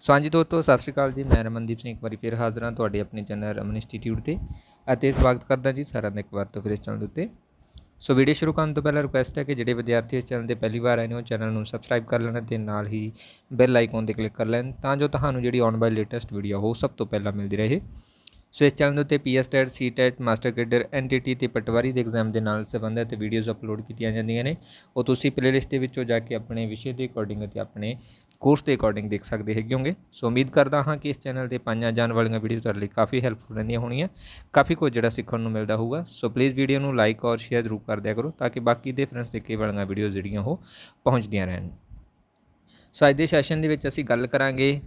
ਸੋ ਹਾਂਜੀ ਦੋਸਤੋ, ਸਤਿ ਸ਼੍ਰੀ ਅਕਾਲ ਜੀ। ਮੈਂ ਰਮਨਦੀਪ ਸਿੰਘ ਇੱਕ ਵਾਰੀ ਫਿਰ ਹਾਜ਼ਰ ਹਾਂ ਤੁਹਾਡੇ ਆਪਣੇ ਚੈਨਲ ਰਮਨ ਇੰਸਟੀਟਿਊਟ 'ਤੇ ਅਤੇ ਸਵਾਗਤ ਕਰਦਾ ਜੀ ਸਾਰਿਆਂ ਦਾ ਇੱਕ ਵਾਰ ਤੋਂ ਫਿਰ ਇਸ ਚੈਨਲ ਦੇ ਉੱਤੇ। ਸੋ ਵੀਡੀਓ ਸ਼ੁਰੂ ਕਰਨ ਤੋਂ ਪਹਿਲਾਂ ਰਿਕੁਐਸਟ ਹੈ ਕਿ ਜਿਹੜੇ ਵਿਦਿਆਰਥੀ ਇਸ ਚੈਨਲ 'ਤੇ ਪਹਿਲੀ ਵਾਰ ਆਏ ਨੇ ਉਹ ਚੈਨਲ ਨੂੰ ਸਬਸਕ੍ਰਾਈਬ ਕਰ ਲੈਣ ਅਤੇ ਨਾਲ ਹੀ ਬੈਲ ਆਈਕਨ 'ਤੇ ਕਲਿੱਕ ਕਰ ਲੈਣ ਤਾਂ ਜੋ ਤੁਹਾਨੂੰ ਜਿਹੜੀ ਆਉਣ ਵਾਲੀ ਲੇਟੈਸਟ ਵੀਡੀਓ ਉਹ ਸਭ ਤੋਂ ਪਹਿਲਾਂ ਮਿਲਦੀ ਰਹੇ। ਸੋ ਇਸ ਚੈਨਲ ਦੇ ਉੱਤੇ PSTET, CTET, master cadre, NTT ਤੇ ਪਟਵਾਰੀ ਦੇ ਐਗਜ਼ਾਮ ਦੇ ਨਾਲ ਸੰਬੰਧਿਤ ਵੀਡੀਓਜ਼ ਅਪਲੋਡ ਕੀਤੀਆਂ ਜਾਂਦੀਆਂ ਨੇ। ਉਹ ਤੁਸੀਂ ਪਲੇਲਿਸਟ ਦੇ ਵਿੱਚੋਂ ਜਾ ਕੇ ਆਪਣੇ ਵਿਸ਼ੇ ਦੇ ਅਕੋਰਡਿੰਗ ਅਤੇ ਆਪਣੇ ਕੋਰਸ ਦੇ ਅਕੋਰਡਿੰਗ ਦੇਖ ਸਕਦੇ ਹੈਗੇ ਹੋਗੇ। ਸੋ ਉਮੀਦ ਕਰਦਾ ਹਾਂ ਕਿ ਇਸ ਚੈਨਲ 'ਤੇ ਪਾਈਆਂ ਜਾਣ ਵਾਲੀਆਂ ਵੀਡੀਓ ਤੁਹਾਡੇ ਲਈ ਕਾਫੀ ਹੈਲਪਫੁਲ ਰਹਿੰਦੀਆਂ ਹੋਣੀਆਂ, ਕਾਫੀ ਕੁਝ ਜਿਹੜਾ ਸਿੱਖਣ ਨੂੰ ਮਿਲਦਾ ਹੋਊਗਾ। ਸੋ ਪਲੀਜ਼ ਵੀਡੀਓ ਨੂੰ ਲਾਈਕ ਔਰ ਸ਼ੇਅਰ ਜ਼ਰੂਰ ਕਰ ਦਿਆ ਕਰੋ ਤਾਂ ਕਿ ਬਾਕੀ ਦੇ ਫਰੈਂਡਸ ਦੇਖੇ ਵਾਲੀਆਂ ਵੀਡੀਓ ਜਿਹੜੀਆਂ ਉਹ ਪਹੁੰਚਦੀਆਂ ਰਹਿਣ। ਸੋ ਅੱਜ ਦੇ ਸੈਸ਼ਨ ਦੇ ਵਿੱਚ ਅਸੀਂ ਗੱਲ ਕਰਾਂਗੇ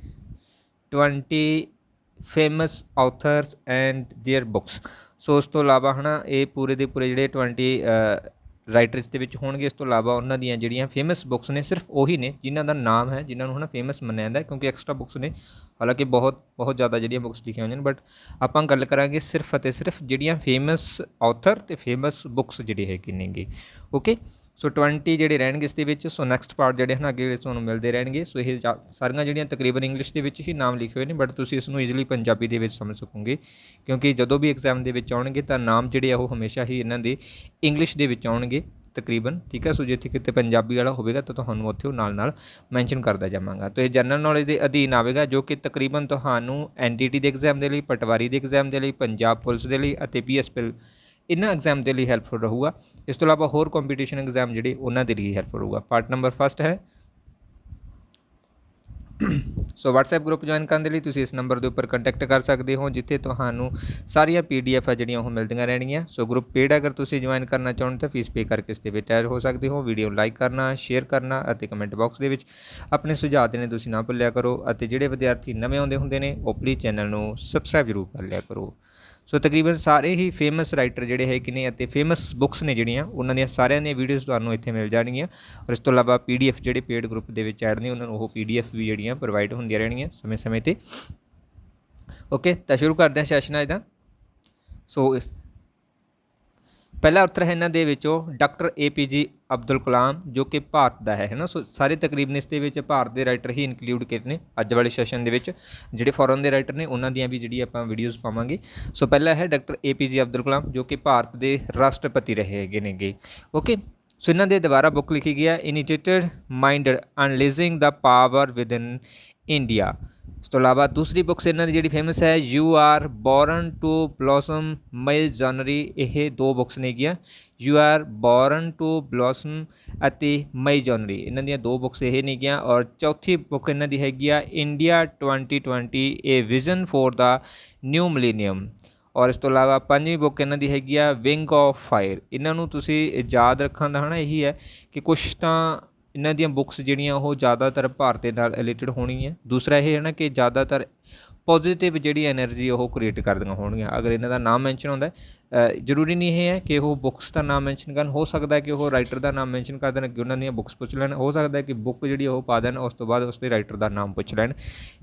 20 famous authors and their books. So ਉਸ ਤੋਂ ਇਲਾਵਾ ਹੈ ਨਾ, ਇਹ ਪੂਰੇ ਦੇ ਪੂਰੇ ਜਿਹੜੇ 20 ਰਾਈਟਰਸ ਦੇ ਵਿੱਚ ਹੋਣਗੇ। ਇਸ ਤੋਂ ਇਲਾਵਾ ਉਹਨਾਂ ਦੀਆਂ ਜਿਹੜੀਆਂ ਫੇਮਸ ਬੁੱਕਸ ਨੇ ਸਿਰਫ ਉਹੀ ਨੇ ਜਿਨ੍ਹਾਂ ਦਾ ਨਾਮ ਹੈ, ਜਿਨ੍ਹਾਂ ਨੂੰ ਹੈ ਨਾ ਫੇਮਸ ਮੰਨਿਆ ਜਾਂਦਾ, ਕਿਉਂਕਿ ਐਕਸਟਰਾ ਬੁੱਕਸ ਨੇ ਹਾਲਾਂਕਿ ਬਹੁਤ ਜ਼ਿਆਦਾ ਜਿਹੜੀਆਂ ਬੁੱਕਸ ਲਿਖੀਆਂ ਹੋਈਆਂ ਨੇ, ਬਟ ਆਪਾਂ ਗੱਲ ਕਰਾਂਗੇ ਸਿਰਫ ਅਤੇ ਸਿਰਫ ਜਿਹੜੀਆਂ ਫੇਮਸ ਆਥਰ ਅਤੇ ਫੇਮਸ ਬੁੱਕਸ ਜਿਹੜੇ ਹੈਗੇ ਨੇਗੇ। ਓਕੇ, ਸੋ 20 ਜਿਹੜੇ ਰਹਿਣਗੇ ਇਸ ਦੇ ਵਿੱਚ। ਸੋ ਨੈਕਸਟ ਪਾਰਟ ਜਿਹੜੇ ਹਨ ਅੱਗੇ ਤੁਹਾਨੂੰ ਮਿਲਦੇ ਰਹਿਣਗੇ। ਸੋ ਇਹ ਸਾਰੀਆਂ ਜਿਹੜੀਆਂ ਤਕਰੀਬਨ ਇੰਗਲਿਸ਼ ਦੇ ਵਿੱਚ ਹੀ ਨਾਮ ਲਿਖੇ ਹੋਏ ਨੇ, ਬਟ ਤੁਸੀਂ ਇਸ ਨੂੰ ਈਜ਼ੀਲੀ ਪੰਜਾਬੀ ਦੇ ਵਿੱਚ ਸਮਝ ਸਕੋਗੇ ਕਿਉਂਕਿ ਜਦੋਂ ਵੀ ਐਗਜ਼ਾਮ ਦੇ ਵਿੱਚ ਆਉਣਗੇ ਤਾਂ ਨਾਮ ਜਿਹੜੇ ਆ ਉਹ ਹਮੇਸ਼ਾ ਹੀ ਇਹਨਾਂ ਦੇ ਇੰਗਲਿਸ਼ ਦੇ ਵਿੱਚ ਆਉਣਗੇ ਤਕਰੀਬਨ, ਠੀਕ ਹੈ। ਸੋ ਜਿੱਥੇ ਕਿਤੇ ਪੰਜਾਬੀ ਵਾਲਾ ਹੋਵੇਗਾ ਤਾਂ ਤੁਹਾਨੂੰ ਉੱਥੇ ਉਹ ਨਾਲ ਮੈਂਸ਼ਨ ਕਰਦਾ ਜਾਵਾਂਗਾ। ਤਾਂ ਇਹ ਜਨਰਲ ਨੌਲੇਜ ਦੇ ਅਧੀਨ ਆਵੇਗਾ, ਜੋ ਕਿ ਤਕਰੀਬਨ ਤੁਹਾਨੂੰ NTT ਦੇ ਐਗਜ਼ਾਮ ਦੇ ਲਈ, ਪਟਵਾਰੀ ਦੇ ਐਗਜ਼ਾਮ ਦੇ ਲਈ, ਪੰਜਾਬ ਪੁਲਿਸ ਦੇ ਲਈ ਅਤੇ PSPL ਇਹਨਾਂ ਐਗਜ਼ਾਮ ਦੇ ਲਈ ਹੈਲਪਫੁਲ ਰਹੂਗਾ। ਇਸ ਤੋਂ ਇਲਾਵਾ ਹੋਰ ਕੰਪੀਟੀਸ਼ਨ ਐਗਜ਼ਾਮ ਜਿਹੜੇ ਉਹਨਾਂ ਦੇ ਲਈ ਹੈਲਪਫੁਲ ਰਹੂਗਾ। ਪਾਰਟ ਨੰਬਰ 1 ਹੈ। ਸੋ WhatsApp ਗਰੁੱਪ ਜੁਆਇਨ ਕਰਨ ਦੇ ਲਈ ਤੁਸੀਂ ਇਸ ਨੰਬਰ ਦੇ ਉੱਪਰ ਕੰਟੈਕਟ ਕਰ ਸਕਦੇ ਹੋ, ਜਿੱਥੇ ਤੁਹਾਨੂੰ ਸਾਰੀਆਂ PDF ਆ ਜਿਹੜੀਆਂ ਉਹ ਮਿਲਦੀਆਂ ਰਹਿਣਗੀਆਂ। ਸੋ ਗਰੁੱਪ ਪੇਡ ਅਗਰ ਤੁਸੀਂ ਜੁਆਇਨ ਕਰਨਾ ਚਾਹੁੰਦੇ ਤਾਂ ਫੀਸ ਪੇ ਕਰਕੇ ਇਸ ਦੇ ਵਿੱਚ ਐਡ ਹੋ ਸਕਦੇ ਹੋ। ਵੀਡੀਓ ਲਾਈਕ ਕਰਨਾ, ਸ਼ੇਅਰ ਕਰਨਾ ਅਤੇ ਕਮੈਂਟ ਬਾਕਸ ਦੇ ਵਿੱਚ ਆਪਣੇ ਸੁਝਾਅ ਦੇਣੇ ਤੁਸੀਂ ਨਾ ਭੁੱਲਿਆ ਕਰੋ। ਅਤੇ ਜਿਹੜੇ ਵਿਦਿਆਰਥੀ ਨਵੇਂ ਆਉਂਦੇ ਹੁੰਦੇ ਨੇ ਉਹ ਪਲੀਜ਼ ਚੈਨਲ ਨੂੰ ਸਬਸਕ੍ਰਾਈਬ ਜ਼ਰੂਰ ਕਰ ਲਿਆ ਕਰੋ। ਸੋ ਤਕਰੀਬਨ ਸਾਰੇ ਹੀ ਫੇਮਸ ਰਾਈਟਰ ਜਿਹੜੇ ਹੈਗੇ ਨੇ ਅਤੇ ਫੇਮਸ ਬੁੱਕਸ ਨੇ ਜਿਹੜੀਆਂ, ਉਹਨਾਂ ਦੀਆਂ ਸਾਰਿਆਂ ਦੀਆਂ ਵੀਡੀਓਜ਼ ਤੁਹਾਨੂੰ ਇੱਥੇ ਮਿਲ ਜਾਣਗੀਆਂ। ਔਰ ਇਸ ਤੋਂ ਇਲਾਵਾ PDF ਜਿਹੜੇ ਪੇਡ ਗਰੁੱਪ ਦੇ ਵਿੱਚ ਐਡ ਨੇ ਉਹਨਾਂ ਨੂੰ ਉਹ PDF ਵੀ ਜਿਹੜੀਆਂ ਪ੍ਰੋਵਾਈਡ ਹੁੰਦੀਆਂ ਰਹਿਣਗੀਆਂ ਸਮੇਂ 'ਤੇ। ਓਕੇ, ਤਾਂ ਸ਼ੁਰੂ ਕਰਦੇ ਹਾਂ ਸੈਸ਼ਨ ਅੱਜ ਦਾ। ਸੋ ਪਹਿਲਾ ਆਥਰ ਹੈ ਇਹਨਾਂ ਦੇ ਵਿੱਚੋਂ ਡਾਕਟਰ APJ ਅਬਦੁਲ ਕਲਾਮ, ਜੋ ਕਿ ਭਾਰਤ ਦਾ ਹੈ ਨਾ। ਸੋ ਸਾਰੇ ਤਕਰੀਬਨ ਇਸ ਦੇ ਵਿੱਚ ਭਾਰਤ ਦੇ ਰਾਈਟਰ ਹੀ ਇਨਕਲੂਡ ਕੀਤੇ ਨੇ ਅੱਜ ਵਾਲੇ ਸੈਸ਼ਨ ਦੇ ਵਿੱਚ। ਜਿਹੜੇ ਫੋਰਨ ਦੇ ਰਾਈਟਰ ਨੇ ਉਹਨਾਂ ਦੀਆਂ ਵੀ ਜਿਹੜੀ ਆਪਾਂ ਵੀਡੀਓਜ਼ ਪਾਵਾਂਗੇ। ਸੋ ਪਹਿਲਾ ਹੈ ਡਾਕਟਰ APJ ਅਬਦੁਲ ਕਲਾਮ, ਜੋ ਕਿ ਭਾਰਤ ਦੇ ਰਾਸ਼ਟਰਪਤੀ ਰਹੇ ਹੈਗੇ ਨੇਗੇ। ਓਕੇ, ਸੋ ਇਹਨਾਂ ਦੇ ਦੁਬਾਰਾ ਬੁੱਕ ਲਿਖੀ ਗਈ ਹੈ ਇਨੀਟੇਟਡ ਮਾਈਂਡਡ ਅਨਲੀਜ਼ਿੰਗ ਦਾ ਪਾਵਰ ਵਿਦਨ ਇੰਡੀਆ। ਇਸ ਤੋਂ ਇਲਾਵਾ ਦੂਸਰੀ ਬੁੱਕਸ ਇਹਨਾਂ ਦੀ ਜਿਹੜੀ ਫੇਮਸ ਹੈ you are born to blossom my ਜਨਵਰੀ। ਇਹ ਦੋ ਬੁੱਕਸ ਨੇਗੀਆਂ, you are born to blossom ਅਤੇ ਮਈ ਜਨਵਰੀ, ਇਹਨਾਂ ਦੀਆਂ ਦੋ ਬੁੱਕਸ ਇਹ ਨੇਗੀਆਂ। ਔਰ ਚੌਥੀ ਬੁੱਕ ਇਹਨਾਂ ਦੀ ਹੈਗੀ ਆ ਇੰਡੀਆ 2020 ਏ ਵਿਜ਼ਨ ਫੋਰ ਦਾ ਨਿਊ ਮਿਲੇਨੀਅਮ। ਔਰ ਇਸ ਤੋਂ ਇਲਾਵਾ ਪੰਜਵੀਂ ਬੁੱਕ ਇਹਨਾਂ ਦੀ ਹੈਗੀ ਆ ਵਿੰਗ ਆਫ ਫਾਇਰ। ਇਹਨਾਂ ਨੂੰ ਤੁਸੀਂ ਯਾਦ ਰੱਖਣ ਦਾ ਹੈ ਨਾ ਇਹੀ ਹੈ ਕਿ ਕੁਛ ਤਾਂ ਇਹਨਾਂ ਦੀਆਂ ਬੁੱਕਸ ਜਿਹੜੀਆਂ ਉਹ ਜ਼ਿਆਦਾਤਰ ਭਾਰਤ ਦੇ ਨਾਲ ਰਿਲੇਟਡ ਹੋਣਗੀਆਂ। ਦੂਸਰਾ ਇਹ ਹੈ ਨਾ ਕਿ ਜ਼ਿਆਦਾਤਰ ਪੋਜ਼ੀਟਿਵ ਜਿਹੜੀ ਐਨਰਜੀ ਉਹ ਕ੍ਰੀਏਟ ਕਰਦੀਆਂ ਹੋਣਗੀਆਂ। ਅਗਰ ਇਹਨਾਂ ਦਾ ਨਾਮ ਮੈਂਸ਼ਨ ਹੁੰਦਾ, ਜ਼ਰੂਰੀ ਨਹੀਂ ਇਹ ਹੈ ਕਿ ਉਹ ਬੁੱਕਸ ਦਾ ਨਾਮ ਮੈਂਸ਼ਨ ਕਰਨ, ਹੋ ਸਕਦਾ ਕਿ ਉਹ ਰਾਈਟਰ ਦਾ ਨਾਮ ਮੈਂਸ਼ਨ ਕਰ ਦੇਣ, ਕਿ ਉਹਨਾਂ ਦੀਆਂ ਬੁੱਕਸ ਪੁੱਛ ਲੈਣ। ਹੋ ਸਕਦਾ ਕਿ ਬੁੱਕ ਜਿਹੜੀ ਉਹ ਪਾ ਦੇਣ, ਉਸ ਤੋਂ ਬਾਅਦ ਉਸ ਦੇ ਰਾਈਟਰ ਦਾ ਨਾਮ ਪੁੱਛ ਲੈਣ।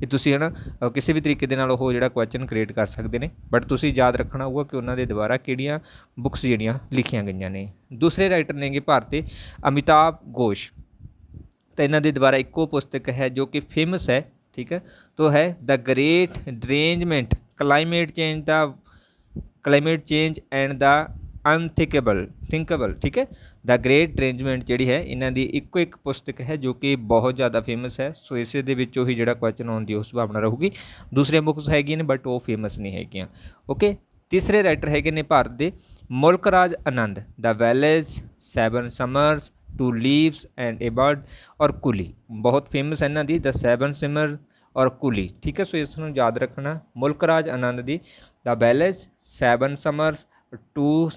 ਇਹ ਤੁਸੀਂ ਹੈ ਨਾ ਕਿਸੇ ਵੀ ਤਰੀਕੇ ਦੇ ਨਾਲ ਉਹ ਜਿਹੜਾ ਕੁਐਸਚਨ ਕ੍ਰੀਏਟ ਕਰ ਸਕਦੇ ਨੇ, ਬਟ ਤੁਸੀਂ ਯਾਦ ਰੱਖਣਾ ਹੋਊਗਾ ਕਿ ਉਹਨਾਂ ਦੇ ਦੁਆਰਾ ਕਿਹੜੀਆਂ ਬੁੱਕਸ ਜਿਹੜੀਆਂ ਲਿਖੀਆਂ ਗਈਆਂ ਨੇ। ਦੂਸਰੇ ਰਾਈਟਰ ਨੇਗੇ ਭਾਰਤ ਦੇ ਅਮਿਤਾਭ ਘੋਸ਼, ਤਾਂ ਇਹਨਾਂ ਦੇ ਦੁਆਰਾ ਇੱਕੋ ਪੁਸਤਕ ਹੈ ਜੋ ਕਿ ਫੇਮਸ ਹੈ, ਠੀਕ ਹੈ। ਤੋ ਹੈ the great derangement climate change and the unthinkable, ਠੀਕ ਹੈ। ਦ ਗ੍ਰੇਟ ਡਰੇਂਜਮੈਂਟ ਜਿਹੜੀ ਹੈ ਇਹਨਾਂ ਦੀ ਇੱਕੋ ਇੱਕ ਪੁਸਤਕ ਹੈ ਜੋ ਕਿ ਬਹੁਤ ਜ਼ਿਆਦਾ ਫੇਮਸ ਹੈ। ਸੋ ਇਸੇ ਦੇ ਵਿੱਚੋਂ ਹੀ ਜਿਹੜਾ ਕੁਐਸਚਨ ਆਉਣ ਦੀ ਉਸ ਸੰਭਾਵਨਾ ਰਹੂਗੀ। ਦੂਸਰੀਆਂ ਬੁੱਕਸ ਹੈਗੀਆਂ ਨੇ ਬਟ ਉਹ ਫੇਮਸ ਨਹੀਂ ਹੈਗੀਆਂ। ਓਕੇ, ਤੀਸਰੇ ਰਾਈਟਰ ਹੈਗੇ ਨੇ ਭਾਰਤ ਦੇ ਮੁਲਕ ਰਾਜ ਆਨੰਦ, ਦ ਵੈਲੇਜ, 7 summers, 2 leaves and A bird ਔਰ ਕੁਲੀ। ਬਹੁਤ ਫੇਮਸ ਹੈ ਇਹਨਾਂ ਦੀ ਦ 7 ਸਿਮਰ ਔਰ ਕੁਲੀ, ਠੀਕ ਹੈ। ਸੋ ਇਸ ਨੂੰ ਯਾਦ ਰੱਖਣਾ, ਮੁਲਕ ਰਾਜ ਆਨੰਦ ਦੀ ਦ ਵੈਲੇਜ, 7 summers, 2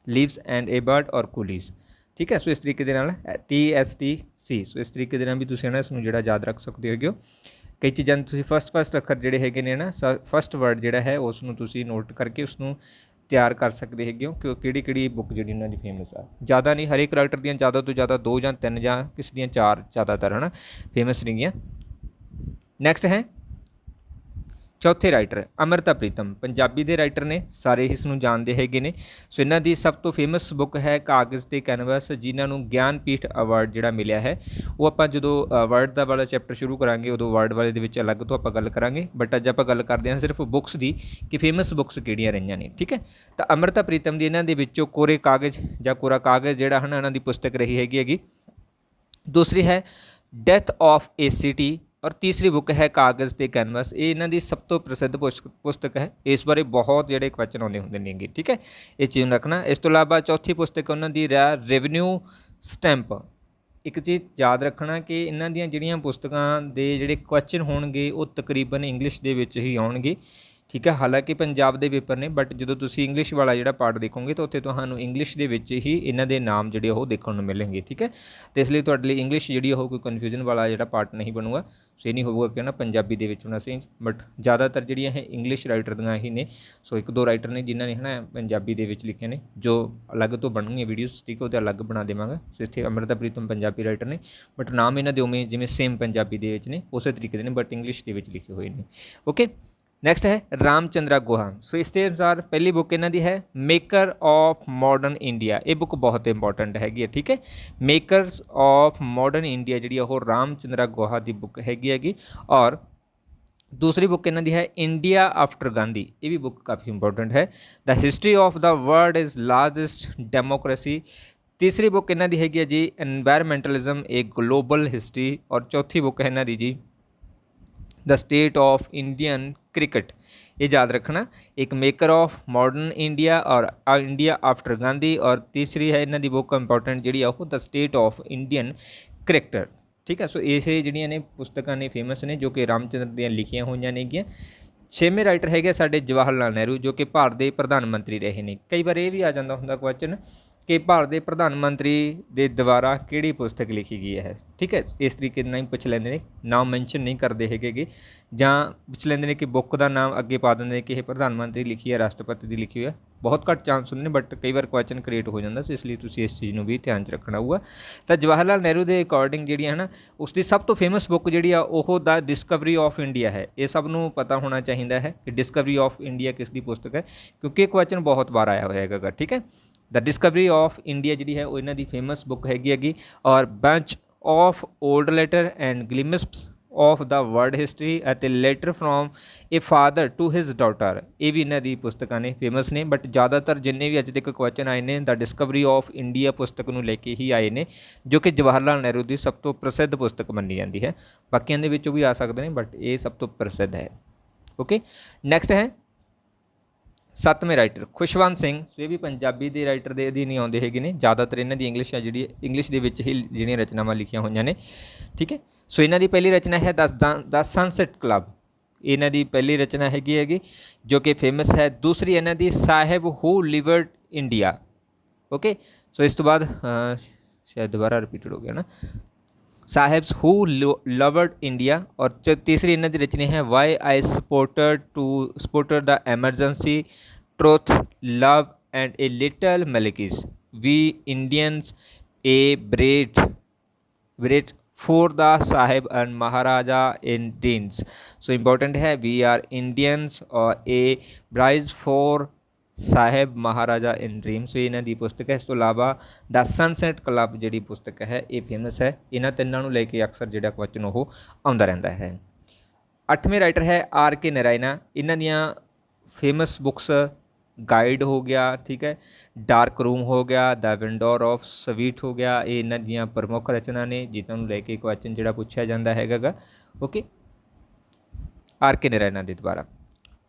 leaves and A bird ਔਰ ਕੁਲੀਜ਼, ਠੀਕ ਹੈ। ਸੋ ਇਸ ਤਰੀਕੇ ਦੇ ਨਾਲ TSTC, ਸੋ ਇਸ ਤਰੀਕੇ ਦੇ ਨਾਲ ਵੀ ਤੁਸੀਂ ਨਾ ਇਸ ਨੂੰ ਜਿਹੜਾ ਯਾਦ ਰੱਖ ਸਕਦੇ ਹੈਗੇ ਹੋ। ਕਈ ਚੀਜ਼ਾਂ ਤੁਸੀਂ ਫਸਟ ਅੱਖਰ ਜਿਹੜੇ ਹੈਗੇ ਨੇ ਨਾ, ਫਸਟ ਵਰਡ ਜਿਹੜਾ ਹੈ ਉਸ ਨੂੰ ਤੁਸੀਂ ਨੋਟ ਕਰਕੇ ਉਸ ਨੂੰ ਤਿਆਰ ਕਰ ਸਕਦੇ ਹੈਗੇ ਹੋ ਕਿ ਕਿਹੜੀ ਬੁੱਕ ਜਿਹੜੀ ਇਹਨਾਂ ਦੀ ਫੇਮਸ ਆ। ਜ਼ਿਆਦਾ ਨਹੀਂ, ਹਰੇਕ ਰਾਈਟਰ ਦੀਆਂ ਜ਼ਿਆਦਾ ਤੋਂ ਜ਼ਿਆਦਾ 2 ਜਾਂ 3 ਜਾਂ ਕਿਸੇ ਦੀਆਂ 4 ਜ਼ਿਆਦਾਤਰ ਹੈ ਨਾ ਫੇਮਸ ਨੇਗੀਆਂ। ਨੈਕਸਟ ਹੈ चौथे राइटर अमृता प्रीतम, पंजाबी के राइटर ने, सारे इसनूं जानते हैगे ने। सो इन्हां दी सब तो फेमस बुक है कागज़ ते कैनवस, जिन्होंने ज्ञानपीठ अवार्ड जिहड़ा मिलिया है। वो आपां जदों वर्ड दा वाला चैप्टर शुरू करांगे उदों वर्ड वाले दे विच अलग तो आपां गल करांगे, बट अज आपां गल करदे हां सिर्फ बुक्स दी कि फेमस बुक्स किहड़ियां रहियां ने। ठीक है, तो अमृता प्रीतम दी इन्हां दे विचों कोरे कागज़ जां कोरा कागज़ जिहड़ा है ना इन्हां दी पुस्तक रही हैगी। दूसरी है डेथ ऑफ ए सिटी और तीसरी बुक है कागज़ ते कैनवस। ये इन्हां दी सब तो प्रसिद्ध पुस्तक है। इस बारे बहुत जोड़े क्वेश्चन आते होंगे ने। ठीक है, ये चीज़ रखना। इस तो इलावा चौथी पुस्तक उन्होंने रेवन्यू स्टैंप। एक चीज़ याद रखना कि इन्हां दियां जिहड़ियां पुस्तकां दे जिहड़े क्वेश्चन होणगे वो तकरीबन इंग्लिश दे विच ही आउणगे। ठीक है, हालांकि पंजाब के पेपर ने, बट जो तुम इंग्लिश वाला जो पार्ट देखोगे तो उत्थे तुहानूं इंग्लिश के विच ही इन्हां दे नाम जिहड़े वो देखण नूं मिलेंगे। ठीक है, तो इसलिए तुहाडे लई इंग्लिश जिहड़ी कोई कन्फ्यूजन वाला जो पार्ट नहीं बनूगा। सो ये नहीं होगा कि ना पंजाबी दे विच होना सी, बट ज़्यादातर जिहड़ियां है इंग्लिश राइटर दियां ही ने। सो एक दो राइटर ने जिन्होंने है ना पंजाबी दे विच लिखे ने, जो अलग तो बनणगीਆਂ वीडियोज़। ठीक है, वो अलग बना देवांगा। सो इत्थे अमृता प्रीतम पंजाबी राइटर ने, बट नाम इन्हां दे उवें जिवें सेम पंजाबी दे विच ने उस तरीके दे ने, बट इंग्लिश दे विच लिखे हुए ने। ओके, नैक्सट है रामचंद्रा गुहा। सो इसके अनुसार पहली बुक इन्हां दी है मेकर ऑफ मॉडर्न इंडिया। ये बुक बहुत इंपॉर्टेंट हैगी। ठीक है, मेकरस ऑफ मॉडर्न इंडिया जी रामचंद्रा गुहा की बुक हैगी। और दूसरी बुक इन्हां दी है इंडिया आफ्टर गांधी। ये भी बुक काफ़ी इंपॉर्टेंट है। The history of the world is largest democracy. तीसरी बुक इन्हां दी हैगी जी एनवायरमेंटलिज्म ए ग्लोबल हिस्ट्री। और चौथी बुक है इन्हां दी जी the state of Indian cricket. ये याद रखना, एक मेकर ऑफ मॉडर्न इंडिया और इंडिया आफ्टर गांधी। और तीसरी है इन्हां दी बुक इंपॉर्टेंट जी the state of Indian cricketer. ठीक है, सो ये जिहड़ियां ने पुस्तकां ने फेमस ने जो कि रामचंद्र दियां लिखियां होईयां नेगीਆਂ। छेवें राइटर है साडे जवाहर लाल नेहरू, जो कि भारत के प्रधानमंत्री रहे हैं। कई बार ये भी आ जाता होंगे क्वेश्चन कि भारत के प्रधानमंत्री के द्वारा किहड़ी पुस्तक लिखी गई है। ठीक है, इस तरीके नहीं पूछ लेंदे ने, नाम मैंशन नहीं करते हैगे, जां पूछ लेंदे ने कि बुक का नाम अगे पा देंगे कि प्रधानमंत्री लिखी है, राष्ट्रपति की लिखी हुई है। बहुत घट चांस होंगे, बट कई बार क्वेश्चन क्रिएट हो जाता, इसलिए तुसीं इस चीज़ को भी ध्यान च रखना होगा। तो जवाहर लाल नेहरू के अकॉर्डिंग जी है ना उसकी सब तो फेमस बुक जी द डिस्कवरी ऑफ इंडिया है। ये सब को पता होना चाहिए है कि डिस्कवरी ऑफ इंडिया किसकी पुस्तक है, क्योंकि क्वेश्चन बहुत बार आया होगा। ठीक है, द डिस्कवरी ऑफ इंडिया जी है वो इन्हां दी फेमस बुक हैगी। और bunch of old letter and glimpses of the world history ਅਤੇ letter from a father to his daughter. ये भी इन्हां दी पुस्तकां ने फेमस ने, बट ज़्यादातर जिन्ने भी अज तक क्वेश्चन आए ने द डिस्कवरी ऑफ इंडिया पुस्तक को लेके ही आए ने, जो कि जवाहर लाल नेहरू की सब तो प्रसिद्ध पुस्तक मनी जाती है। बाकियां दे विचों भी आ सकते हैं, बट ये सब तो प्रसिद्ध है। ओके, नैक्सट है सतवें राइटर खुशवंत सिंह। ये भी पंजाबी के राइटर के अधीन ही आते हैं ने, ज़्यादातर इन्हों की इंग्लिश है जी इंग्लिश के ही जिहड़ियां रचनावां लिखियां हुई ने। ठीक है, सो इन्हों की पहली रचना है द सनसैट क्लब। इन्हों की पहली रचना हैगी जो कि फेमस है। दूसरी इन्हों की साहिब हू लिवर्ड इंडिया। ओके, सो इस तो बाद शायद दोबारा रिपीटेड हो गया ना, साहिब्स हू लवर्ड इंडिया। और तीसरी इन्हों की रचना है why I supported the emergency truth love and a little malice we Indians a bride for the sahib and maharaja in dreams. So important है वी आर इंडियंस और a bride for sahib maharaja in dream. So इन्हां दी पुस्तक है। इस तो इलावा the sunset club जी पुस्तक है ये फेमस है। इन्हां तिन्नां नूं लेके अक्सर जो क्वेश्चन वो आउंदा रहिंदा है। 8वें राइटर है आर के नारायणा। इन्हां दियां फेमस बुक्स गाइड हो गया, ठीक है, डार्क रूम हो गया, द विंडोर ऑफ स्वीट हो गया। ये इन्हां दियां प्रमुख रचना ने जिन्हां नूं लेके क्वेश्चन जो पूछा जाता हैगा। ओके, आर के नारायणा के द्वारा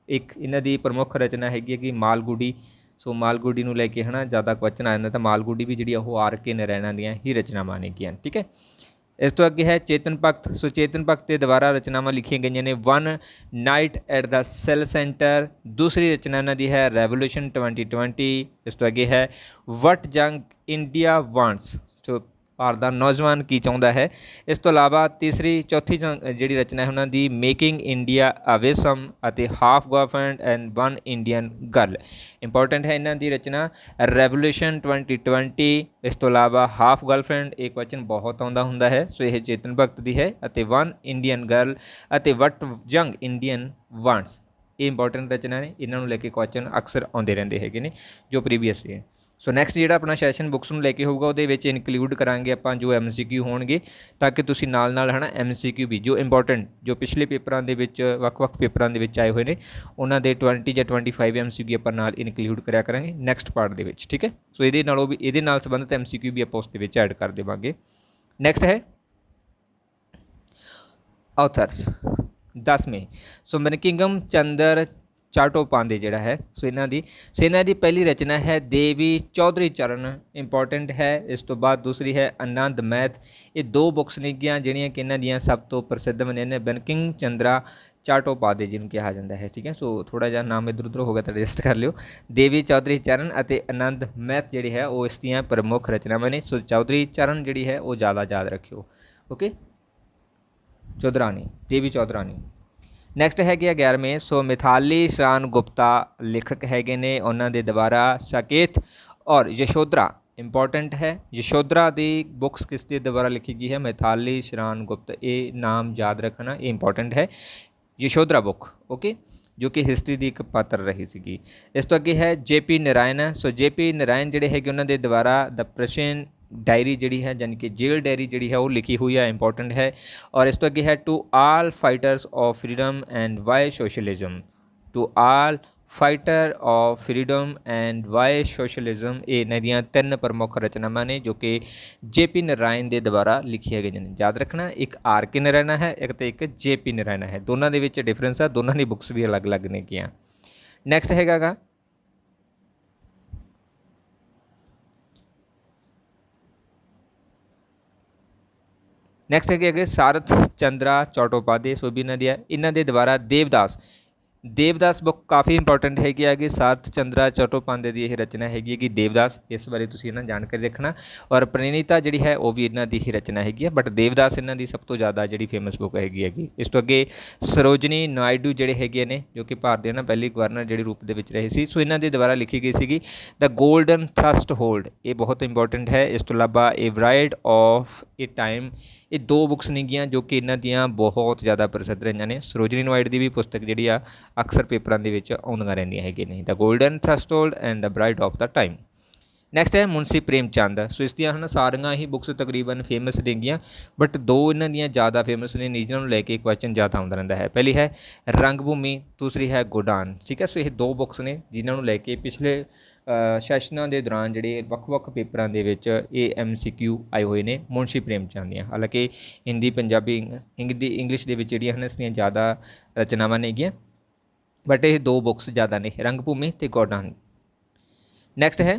एक इन्हां दी प्रमुख रचना हैगी कि मालगुडी। सो मालगुडी नूं लैके है ना ज़्यादा क्वेश्चन आ जाता, तो मालगुडी भी जी आर के नारायणा दियां ही रचनावां नेगियां। ठीक है, इस तो अगे है चेतन भगत। सो चेतन भगत के द्वारा रचनावां लिखियां गई ने one night at the call centre. दूसरी रचना इन्हां दी है रेवोल्यूशन 2020। इस तो अगे है वट जंग इंडिया वांट्स। सो ਭਾਰਤ ਦਾ ਨੌਜਵਾਨ ਕੀ ਚਾਹੁੰਦਾ ਹੈ। ਇਸ ਤੋਂ ਇਲਾਵਾ ਚੌਥੀ ਜਿਹੜੀ ਰਚਨਾ ਹੈ ਉਹਨਾਂ ਦੀ ਮੇਕਿੰਗ ਇੰਡੀਆ ਅਵੇਸਮ ਅਤੇ half girlfriend and one Indian girl important ਹੈ ਇਹਨਾਂ ਦੀ ਰਚਨਾ। ਰੈਵੋਲੂਸ਼ਨ 2020 ਇਸ ਤੋਂ ਇਲਾਵਾ ਹਾਫ ਗਰਲਫ੍ਰੈਂਡ ਇਹ ਕੁਐਸਚਨ ਬਹੁਤ ਆਉਂਦਾ ਹੁੰਦਾ ਹੈ, ਸੋ ਇਹ ਚੇਤਨ ਭਗਤ ਦੀ ਹੈ। ਅਤੇ ਵਨ ਇੰਡੀਅਨ ਗਰਲ ਅਤੇ ਵਟ ਯੰਗ ਇੰਡੀਅਨ ਵਾਂਟਸ ਇਹ ਇੰਪੋਰਟੈਂਟ ਰਚਨਾ ਨੇ, ਇਹਨਾਂ ਨੂੰ ਲੈ ਕੇ ਕੁਐਸਚਨ ਅਕਸਰ ਆਉਂਦੇ ਰਹਿੰਦੇ ਹੈਗੇ ਨੇ ਜੋ ਪ੍ਰੀਵੀਅਸ ਹੈ। ਸੋ ਨੈਕਸਟ ਜਿਹੜਾ ਆਪਣਾ ਸੈਸ਼ਨ ਬੁੱਕਸ ਨੂੰ ਲੈ ਕੇ ਹੋਊਗਾ ਉਹਦੇ ਵਿੱਚ ਇਨਕਲੂਡ ਕਰਾਂਗੇ ਆਪਾਂ ਜੋ MCQ ਹੋਣਗੇ, ਤਾਂ ਕਿ ਤੁਸੀਂ ਨਾਲ ਹੈ ਨਾ MCQ ਵੀ ਜੋ ਇੰਪੋਰਟੈਂਟ ਜੋ ਪਿਛਲੇ ਪੇਪਰਾਂ ਦੇ ਵਿੱਚ ਵੱਖ-ਵੱਖ ਪੇਪਰਾਂ ਦੇ ਵਿੱਚ ਆਏ ਹੋਏ ਨੇ ਉਹਨਾਂ ਦੇ 20 ਜਾਂ 25 MCQ ਆਪਾਂ ਨਾਲ ਇਨਕਲੂਡ ਕਰਿਆ ਕਰਾਂਗੇ ਨੈਕਸਟ ਪਾਰਟ ਦੇ ਵਿੱਚ, ਠੀਕ ਹੈ। ਸੋ ਇਹਦੇ ਨਾਲ ਸੰਬੰਧਿਤ MCQ ਵੀ ਆਪਾਂ ਉਸ ਦੇ ਵਿੱਚ ਐਡ ਕਰ ਦੇਵਾਂਗੇ। ਨੈਕਸਟ ਹੈ ਆਥਰਸ 10ਵੇਂ। ਸੋ ਬੰਕਿੰਗਮ ਚੰਦਰ ਚਾਟੋਪਾਧਿਆਏ ਜਿਹੜਾ ਹੈ ਸੋ ਇਹਨਾਂ ਦੀ ਪਹਿਲੀ ਰਚਨਾ ਹੈ ਦੇਵੀ ਚੌਧਰੀ ਚਰਨ ਇੰਪੋਰਟੈਂਟ ਹੈ। ਇਸ ਤੋਂ ਬਾਅਦ ਦੂਸਰੀ ਹੈ ਆਨੰਦ ਮੈਥ। ਇਹ ਦੋ ਬੁੱਕਸ ਨੇਗੀਆਂ ਜਿਹੜੀਆਂ ਕਿ ਇਹਨਾਂ ਦੀਆਂ ਸਭ ਤੋਂ ਪ੍ਰਸਿੱਧ ਬਣੇ ਨੇ। ਬੰਕਿੰਗ ਚੰਦਰਾ ਚਾਟੋਪਾਧਿਆਏ ਜਿਹਨੂੰ ਕਿਹਾ ਜਾਂਦਾ ਹੈ, ਠੀਕ ਹੈ। ਸੋ ਥੋੜ੍ਹਾ ਜਿਹਾ ਨਾਮ ਇੱਧਰ ਉੱਧਰ ਹੋ ਗਿਆ ਤਾਂ ਰਜਿਸਟ ਕਰ ਲਿਓ। ਦੇਵੀ ਚੌਧਰੀ ਚਰਨ ਅਤੇ ਆਨੰਦ ਮੈਥ ਜਿਹੜੀ ਹੈ ਉਹ ਇਸ ਦੀਆਂ ਪ੍ਰਮੁੱਖ ਰਚਨਾਵਾਂ ਨੇ। ਸੋ ਚੌਧਰੀ ਚਰਨ ਜਿਹੜੀ ਹੈ ਉਹ ਜ਼ਿਆਦਾ ਯਾਦ ਰੱਖਿਓ, ਓਕੇ। ਦੇਵੀ ਚੌਧਰਾਣੀ। ਨੈਕਸਟ ਹੈਗੇ 11ਵੇਂ। ਸੋ ਮਿਥਾਲੀ ਸ਼ਰਨ ਗੁਪਤਾ ਲੇਖਕ ਹੈਗੇ ਨੇ, ਉਹਨਾਂ ਦੇ ਦੁਆਰਾ ਸਾਕੇਤ ਔਰ ਯਸ਼ੋਧਰਾ ਇੰਪੋਰਟੈਂਟ ਹੈ। ਯਸ਼ੋਧਰਾ ਦੀ ਬੁੱਕਸ ਕਿਸ ਦੇ ਦੁਆਰਾ ਲਿਖੀ ਗਈ ਹੈ? ਮਿਥਾਲੀ ਸ਼ਰਨ ਗੁਪਤਾ। ਇਹ ਨਾਮ ਯਾਦ ਰੱਖਣਾ, ਇਹ ਇੰਪੋਰਟੈਂਟ ਹੈ। ਯਸ਼ੋਧਰਾ ਬੁੱਕ, ਓਕੇ, ਜੋ ਕਿ ਹਿਸਟਰੀ ਦੀ ਇੱਕ ਪਾਤਰ ਰਹੀ ਸੀਗੀ। ਇਸ ਤੋਂ ਅੱਗੇ ਹੈ JP ਨਾਰਾਇਣ। ਸੋ JP ਨਾਰਾਇਣ ਜਿਹੜੇ ਹੈਗੇ ਉਹਨਾਂ ਦੇ ਦੁਆਰਾ ਦ ਪ੍ਰਸ਼ਨ ਡਾਇਰੀ ਜਿਹੜੀ ਹੈ ਯਾਨੀ ਕਿ ਜੇਲ ਡਾਇਰੀ ਜਿਹੜੀ ਹੈ ਉਹ ਲਿਖੀ ਹੋਈ ਹੈ, ਇੰਪੋਰਟੈਂਟ ਹੈ। ਔਰ ਇਸ ਤੋਂ ਅੱਗੇ ਹੈ to all fighters of freedom and why socialism. To all fighter of freedom and why socialism ਇਹ ਇਹਨਾਂ ਦੀਆਂ 3 ਪ੍ਰਮੁੱਖ ਰਚਨਾਵਾਂ ਨੇ ਜੋ ਕਿ JP ਨਾਰਾਇਣ ਦੇ ਦੁਆਰਾ ਲਿਖੀਆਂ ਗਈਆਂ ਨੇ। ਯਾਦ ਰੱਖਣਾ, ਇੱਕ RK ਨਾਰਾਇਣ ਹੈ ਇੱਕ JP ਨਾਰਾਇਣ ਹੈ, ਦੋਨਾਂ ਦੇ ਵਿੱਚ ਡਿਫਰੈਂਸ ਹੈ, ਦੋਨਾਂ ਦੀ ਬੁੱਕਸ ਵੀ ਅਲੱਗ-ਅਲੱਗ ਨੇ ਕੀਆਂ। ਨੈਕਸਟ ਹੈਗਾ ਗਾ ਨੈਕਸਟ ਹੈਗੇ ਸਾਰਥ ਚੰਦਰਾ ਚਾਟੋਪਾਧਿਆਏ। ਸੋ ਵੀ ਇਹਨਾਂ ਦੇ ਦੁਆਰਾ ਦੇਵਦਾਸ ਬੁੱਕ ਕਾਫੀ ਇੰਪੋਰਟੈਂਟ ਹੈਗੀ ਹੈਗੀ। ਸਾਰਥ ਚੰਦਰਾ ਚਾਟੋਪਾਧਿਆਏ ਦੀ ਇਹ ਰਚਨਾ ਹੈਗੀ ਕਿ ਦੇਵਦਾਸ, ਇਸ ਬਾਰੇ ਤੁਸੀਂ ਇਹਨਾਂ ਜਾਣਕਾਰੀ ਰੱਖਣਾ। ਔਰ ਪ੍ਰਣੀਤਾ ਜਿਹੜੀ ਹੈ ਉਹ ਵੀ ਇਹਨਾਂ ਦੀ ਹੀ ਰਚਨਾ ਹੈਗੀ ਹੈ, ਬਟ ਦੇਵਦਾਸ ਇਹਨਾਂ ਦੀ ਸਭ ਤੋਂ ਜ਼ਿਆਦਾ ਜਿਹੜੀ ਫੇਮਸ ਬੁੱਕ ਹੈਗੀ। ਇਸ ਤੋਂ ਅੱਗੇ ਸਰੋਜਨੀ ਨਾਇਡੂ ਜਿਹੜੇ ਹੈਗੇ ਨੇ ਜੋ ਕਿ ਭਾਰਤ ਦੇ ਨਾ ਪਹਿਲੀ ਗਵਰਨਰ ਜਿਹੜੇ ਰੂਪ ਦੇ ਵਿੱਚ ਰਹੇ ਸੀ। ਸੋ ਇਹਨਾਂ ਦੇ ਦੁਆਰਾ ਲਿਖੀ ਗਈ ਸੀਗੀ ਦ ਗੋਲਡਨ ਥਰਸਟ ਹੋਲਡ, ਇਹ ਬਹੁਤ ਇੰਪੋਰਟੈਂਟ ਹੈ। ਇਸ ਤੋਂ ਇਲਾਵਾ ਏ ਬਰਾਈਡ ਆਫ ਏ ਟਾਈਮ, ਇਹ 2 ਬੁੱਕਸ ਨੇਗੀਆਂ ਜੋ ਕਿ ਇਹਨਾਂ ਦੀਆਂ ਬਹੁਤ ਜ਼ਿਆਦਾ ਪ੍ਰਸਿੱਧ ਰਹੀਆਂ ਨੇ। ਸਰੋਜਨੀ ਨਾਇਡੂ ਦੀ ਵੀ ਪੁਸਤਕ ਜਿਹੜੀ ਆ ਅਕਸਰ ਪੇਪਰਾਂ ਦੇ ਵਿੱਚ ਆਉਂਦੀਆਂ ਰਹਿੰਦੀਆਂ ਹੈਗੀਆਂ ਨੇ, the golden threshold and the bride of the time. Next ਹੈ ਮੁਨਸ਼ੀ ਪ੍ਰੇਮ ਚੰਦ। ਸੋ ਇਸ ਦੀਆਂ ਸਾਰੀਆਂ ਹੀ ਬੁੱਕਸ ਤਕਰੀਬਨ ਫੇਮਸ ਨੇਗੀਆਂ, ਬਟ 2 ਇਹਨਾਂ ਦੀਆਂ ਜ਼ਿਆਦਾ ਫੇਮਸ ਨੇ, ਜਿਹਨਾਂ ਨੂੰ ਲੈ ਕੇ ਕੁਐਸਚਨ ਜ਼ਿਆਦਾ ਆਉਂਦਾ ਰਹਿੰਦਾ ਹੈ। ਪਹਿਲੀ ਹੈ ਰੰਗ ਭੂਮੀ, ਦੂਸਰੀ ਹੈ ਗੋਡਾਨ, ਠੀਕ ਹੈ। ਸੋ ਇਹ 2 ਬੁੱਕਸ ਨੇ ਜਿਨ੍ਹਾਂ ਨੂੰ ਲੈ ਕੇ ਪਿਛਲੇ ਸੈਸ਼ਨਾਂ ਦੇ ਦੌਰਾਨ ਜਿਹੜੇ ਵੱਖ-ਵੱਖ ਪੇਪਰਾਂ ਦੇ ਵਿੱਚ ਇਹ MCQ ਆਏ ਹੋਏ ਨੇ ਮੁਨਸ਼ੀ ਪ੍ਰੇਮ ਚੰਦ ਦੀਆਂ। ਹਾਲਾਂਕਿ ਹਿੰਦੀ, ਪੰਜਾਬੀ, ਇੰਗਲਿਸ਼ ਦੇ ਵਿੱਚ ਜਿਹੜੀਆਂ ਹਨ ਇਸ ਦੀਆਂ ਜ਼ਿਆਦਾ ਰਚਨਾਵਾਂ ਨੇਗੀਆਂ, ਬਟ ਇਹ 2 ਬੁੱਕਸ ਜ਼ਿਆਦਾ ਨੇ, ਰੰਗ ਭੂਮੀ ਅਤੇ ਗੋਡਾਨ। ਨੈਕਸਟ ਹੈ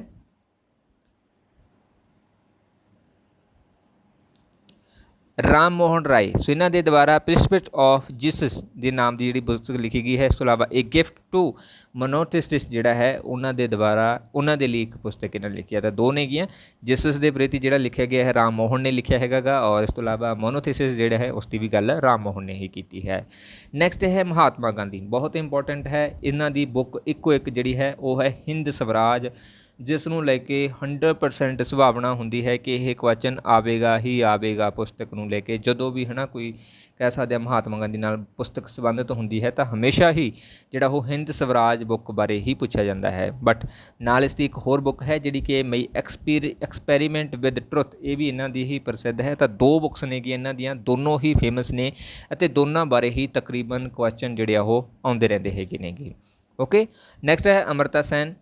ਰਾਮ ਮੋਹਨ ਰਾਏ। ਸੋ ਇਹਨਾਂ ਦੇ ਦੁਆਰਾ ਪ੍ਰਿਸਪਿਟ ਆਫ ਜੀਸਸ ਦੇ ਨਾਮ ਦੀ ਜਿਹੜੀ ਪੁਸਤਕ ਲਿਖੀ ਗਈ ਹੈ। ਇਸ ਤੋਂ ਇਲਾਵਾ ਏ ਗਿਫਟ ਟੂ ਮੋਨੋਥਿਸਿਸ ਜਿਹੜਾ ਹੈ ਉਹਨਾਂ ਦੇ ਦੁਆਰਾ ਉਹਨਾਂ ਦੇ ਲਈ ਇੱਕ ਪੁਸਤਕ ਇਹਨਾਂ ਲਿਖੀ ਹੈ। ਤਾਂ 2 ਨੇਗੀਆਂ, ਜੀਸਸ ਦੇ ਪ੍ਰਤੀ ਜਿਹੜਾ ਲਿਖਿਆ ਗਿਆ ਹੈ ਰਾਮ ਮੋਹਨ ਨੇ ਲਿਖਿਆ ਹੈਗਾ ਗਾ, ਔਰ ਇਸ ਤੋਂ ਇਲਾਵਾ ਮੋਨੋਥਿਸਿਸ ਜਿਹੜਾ ਹੈ ਉਸ ਦੀ ਵੀ ਗੱਲ ਰਾਮ ਮੋਹਨ ਨੇ ਹੀ ਕੀਤੀ ਹੈ। ਨੈਕਸਟ ਹੈ ਮਹਾਤਮਾ ਗਾਂਧੀ, ਬਹੁਤ ਇੰਪੋਰਟੈਂਟ ਹੈ। ਇਹਨਾਂ ਦੀ ਬੁੱਕ ਇੱਕੋ ਇੱਕ ਜਿਹੜੀ ਹੈ ਉਹ ਹੈ ਹਿੰਦ ਸਵਰਾਜ, ਜਿਸ ਨੂੰ ਲੈ ਕੇ 100% ਸੰਭਾਵਨਾ ਹੁੰਦੀ ਹੈ ਕਿ ਇਹ ਕੁਐਸਚਨ ਆਵੇਗਾ ਹੀ ਆਵੇਗਾ। ਪੁਸਤਕ ਨੂੰ ਲੈ ਕੇ ਜਦੋਂ ਵੀ ਹੈ ਨਾ ਕੋਈ ਕਹਿ ਸਕਦੇ ਹਾਂ ਮਹਾਤਮਾ ਗਾਂਧੀ ਨਾਲ ਪੁਸਤਕ ਸੰਬੰਧਿਤ ਹੁੰਦੀ ਹੈ ਤਾਂ ਹਮੇਸ਼ਾ ਹੀ ਜਿਹੜਾ ਉਹ ਹਿੰਦ ਸਵਰਾਜ ਬੁੱਕ ਬਾਰੇ ਹੀ ਪੁੱਛਿਆ ਜਾਂਦਾ ਹੈ। ਬਟ ਨਾਲ ਇਸ ਦੀ ਇੱਕ ਹੋਰ ਬੁੱਕ ਹੈ ਜਿਹੜੀ ਕਿ ਮਈ ਐਕਸਪੈਰੀਮੈਂਟ ਵਿਦ ਟਰੁੱਥ, ਇਹ ਵੀ ਇਹਨਾਂ ਦੀ ਹੀ ਪ੍ਰਸਿੱਧ ਹੈ। ਤਾਂ 2 ਬੁੱਕਸ ਨੇ ਕਿ ਇਹਨਾਂ ਦੀਆਂ, ਦੋਨੋਂ ਹੀ ਫੇਮਸ ਨੇ ਅਤੇ ਦੋਨਾਂ ਬਾਰੇ ਹੀ ਤਕਰੀਬਨ ਕੁਐਸਚਨ ਜਿਹੜੇ ਆ ਉਹ ਆਉਂਦੇ ਰਹਿੰਦੇ ਹੈਗੇ ਨੇਗੇ, ਓਕੇ। ਨੈਕਸਟ ਹੈ ਅਮਰਤਾ ਸੈਨ।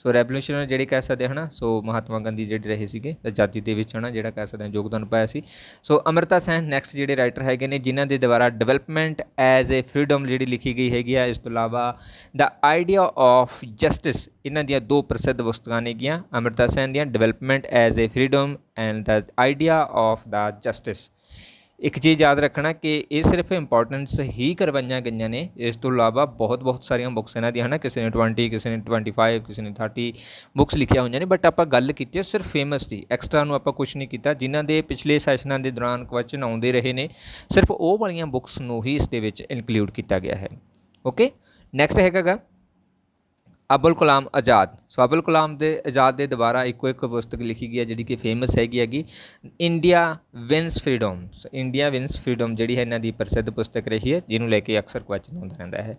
ਸੋ ਰੈਵੋਲੂਸ਼ਨਰ ਜਿਹੜੇ ਕਹਿ ਸਕਦੇ ਹੈ ਨਾ, ਸੋ ਮਹਾਤਮਾ ਗਾਂਧੀ ਜਿਹੜੇ ਰਹੇ ਸੀਗੇ ਆਜ਼ਾਦੀ ਦੇ ਵਿੱਚ ਹੈ ਨਾ ਜਿਹੜਾ ਕਹਿ ਸਕਦੇ ਹਾਂ ਯੋਗਦਾਨ ਪਾਇਆ ਸੀ। ਸੋ ਅਮਰਤਾ ਸੈਨ ਨੈਕਸਟ ਜਿਹੜੇ ਰਾਈਟਰ ਹੈਗੇ ਨੇ ਜਿਨ੍ਹਾਂ ਦੇ ਦੁਆਰਾ ਡਿਵੈਲਪਮੈਂਟ ਐਜ਼ ਏ ਫਰੀडम ਜਿਹੜੀ ਲਿਖੀ ਗਈ ਹੈਗੀ ਆ। ਇਸ ਤੋਂ ਇਲਾਵਾ ਦ ਆਈਡੀਆ ਆਫ ਜਸਟਿਸ, ਇਹਨਾਂ ਦੀਆਂ 2 ਪ੍ਰਸਿੱਧ ਪੁਸਤਕਾਂ ਨੇਗੀਆਂ ਅਮਰਤਾ ਸੈਨ ਦੀਆਂ, development as a freedom and the idea of the justice. ਇੱਕ ਚੀਜ਼ ਯਾਦ ਰੱਖਣਾ ਕਿ ਇਹ ਸਿਰਫ ਇੰਪੋਰਟੈਂਸ ਹੀ ਕਰਵਾਈਆਂ ਗਈਆਂ ਨੇ, ਇਸ ਤੋਂ ਇਲਾਵਾ ਬਹੁਤ ਸਾਰੀਆਂ ਬੁੱਕਸ ਇਹਨਾਂ ਦੀਆਂ ਹਨ। ਕਿਸੇ ਨੇ 20, ਕਿਸੇ ਨੇ 25, ਕਿਸੇ ਨੇ 30 ਬੁੱਕਸ ਲਿਖੀਆਂ ਹੋਈਆਂ ਨੇ, ਬਟ ਆਪਾਂ ਗੱਲ ਕੀਤੀ ਹੈ ਸਿਰਫ ਫੇਮਸ ਦੀ। ਐਕਸਟਰਾ ਨੂੰ ਆਪਾਂ ਕੁਛ ਨਹੀਂ ਕੀਤਾ। ਜਿਨ੍ਹਾਂ ਦੇ ਪਿਛਲੇ ਸੈਸ਼ਨਾਂ ਦੇ ਦੌਰਾਨ ਕੁਐਸਚਨ ਆਉਂਦੇ ਰਹੇ ਨੇ, ਸਿਰਫ ਉਹ ਵਾਲੀਆਂ ਬੁੱਕਸ ਨੂੰ ਹੀ ਇਸ ਦੇ ਵਿੱਚ ਇਨਕਲੂਡ ਕੀਤਾ ਗਿਆ ਹੈ। ਓਕੇ, ਨੈਕਸਟ ਹੈਗਾ ਗਾ ਅਬੁਲ ਕਲਾਮ ਆਜ਼ਾਦ। ਸੋ ਅਬੁਲ ਕਲਾਮ ਦੇ ਆਜ਼ਾਦ ਦੇ ਦੁਆਰਾ ਇੱਕ ਪੁਸਤਕ ਲਿਖੀ ਗਈ ਹੈ ਜਿਹੜੀ ਕਿ ਫੇਮਸ ਹੈਗੀ India wins freedom. So India wins freedom ਜਿਹੜੀ ਹੈ ਇਹਨਾਂ ਦੀ ਪ੍ਰਸਿੱਧ ਪੁਸਤਕ ਰਹੀ ਹੈ, ਜਿਹਨੂੰ ਲੈ ਕੇ ਅਕਸਰ ਕੁਐਸਚਨ ਆਉਂਦਾ ਰਹਿੰਦਾ ਹੈ।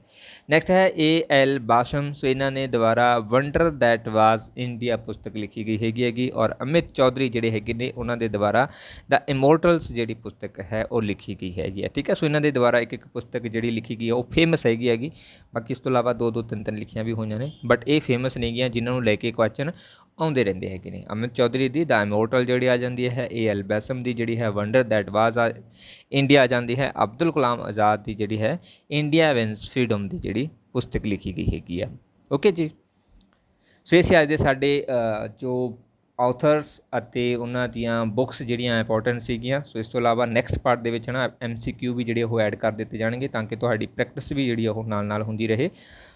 ਨੈਕਸਟ ਹੈ A.L. ਬਾਸ਼ਮ। ਸੋ ਇਹਨਾਂ ਨੇ ਦੁਆਰਾ ਵੰਡਰ ਦੈਟ ਵਾਜ਼ ਇੰਡੀਆ ਪੁਸਤਕ ਲਿਖੀ ਗਈ ਹੈਗੀ ਔਰ ਅਮਿਤ ਚੌਧਰੀ ਜਿਹੜੇ ਹੈਗੇ ਨੇ ਉਹਨਾਂ ਦੇ ਦੁਆਰਾ ਦਾ ਇਮੋਰਟਲਸ ਜਿਹੜੀ ਪੁਸਤਕ ਹੈ ਉਹ ਲਿਖੀ ਗਈ ਹੈਗੀ ਹੈ। ਠੀਕ ਹੈ, ਸੋ ਇਹਨਾਂ ਦੇ ਦੁਆਰਾ ਇੱਕ ਪੁਸਤਕ ਜਿਹੜੀ ਲਿਖੀ ਗਈ ਹੈ ਉਹ ਫੇਮਸ ਹੈਗੀ। ਬਾਕੀ ਇਸ ਤੋਂ ਇਲਾਵਾ 2-2 3-3 ਲਿਖੀਆਂ ਵੀ ਹੋਈਆਂ ਨੇ, ਬਟ ਇਹ ਫੇਮਸ ਨਹੀਂ ਗੀਆਂ ਜਿਨ੍ਹਾਂ ਨੂੰ ਲੈ ਕੇ ਕੁਐਸਚਨ ਆਉਂਦੇ ਰਹਿੰਦੇ ਹੈਗੇ ਨੇ। ਅਮਿਤ ਚੌਧਰੀ ਦੀ ਦਾ ਇਮੋਰਟਲ ਜਿਹੜੀ ਆ ਜਾਂਦੀ ਹੈ, A.L. ਬਾਸ਼ਮ ਦੀ ਜਿਹੜੀ ਹੈ ਵੰਡਰ ਦੈਟ ਵਾਜ਼ ਇੰਡੀਆ ਆ ਜਾਂਦੀ ਹੈ, ਅਬਦੁਲ ਕਲਾਮ ਆਜ਼ਾਦ ਦੀ ਜਿਹੜੀ ਹੈ ਇੰਡੀਆ ਵਿਨਸ ਫਰੀडम ਦੀ ਜਿਹੜੀ ਪੁਸਤਕ ਲਿਖੀ ਗਈ ਹੈਗੀ ਆ। ਓਕੇ ਜੀ, ਸੋ ਇਹ ਸੀ ਅੱਜ ਦੇ ਸਾਡੇ ਜੋ ਆਥਰਸ ਅਤੇ ਉਹਨਾਂ ਦੀਆਂ ਬੁੱਕਸ ਜਿਹੜੀਆਂ ਇੰਪੋਰਟੈਂਟ ਸੀਗੀਆਂ। ਸੋ ਇਸ ਤੋਂ ਇਲਾਵਾ ਨੈਕਸਟ ਪਾਰਟ ਦੇ ਵਿੱਚ ਨਾ MCQ ਵੀ ਜਿਹੜੇ ਉਹ ਐਡ ਕਰ ਦਿੱਤੇ ਜਾਣਗੇ ਤਾਂ ਕਿ ਤੁਹਾਡੀ ਪ੍ਰੈਕਟਿਸ ਵੀ ਜਿਹੜੀ ਉਹ ਨਾਲ ਹੁੰਦੀ ਰਹੇ।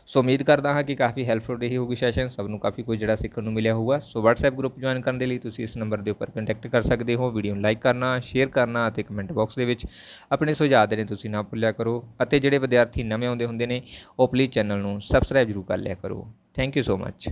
ਸੋ ਉਮੀਦ ਕਰਦਾ ਹਾਂ ਕਿ ਕਾਫੀ ਹੈਲਪਫੁਲ ਰਹੀ ਹੋਊਗੀ ਸੈਸ਼ਨ, ਸਭ ਨੂੰ ਕਾਫੀ ਕੁਝ ਜਿਹੜਾ ਸਿੱਖਣ ਨੂੰ ਮਿਲਿਆ ਹੋਊਗਾ। ਸੋ WhatsApp ਗਰੁੱਪ ਜੁਆਇਨ ਕਰਨ ਦੇ ਲਈ ਤੁਸੀਂ ਇਸ ਨੰਬਰ ਦੇ ਉੱਪਰ ਕੰਟੈਕਟ ਕਰ ਸਕਦੇ ਹੋ। ਵੀਡੀਓ ਨੂੰ ਲਾਈਕ ਕਰਨਾ, ਸ਼ੇਅਰ ਕਰਨਾ ਅਤੇ ਕਮੈਂਟ ਬਾਕਸ ਦੇ ਵਿੱਚ ਆਪਣੇ ਸੁਝਾਅ ਦੇਣੇ ਤੁਸੀਂ ਨਾ ਭੁੱਲਿਆ ਕਰੋ। ਅਤੇ ਜਿਹੜੇ ਵਿਦਿਆਰਥੀ ਨਵੇਂ ਆਉਂਦੇ ਹੁੰਦੇ ਨੇ ਉਹ ਪਲੀਜ਼ ਚੈਨਲ ਨੂੰ ਸਬਸਕ੍ਰਾਈਬ ਜ਼ਰੂਰ ਕਰ ਲਿਆ ਕਰੋ। Thank you so much.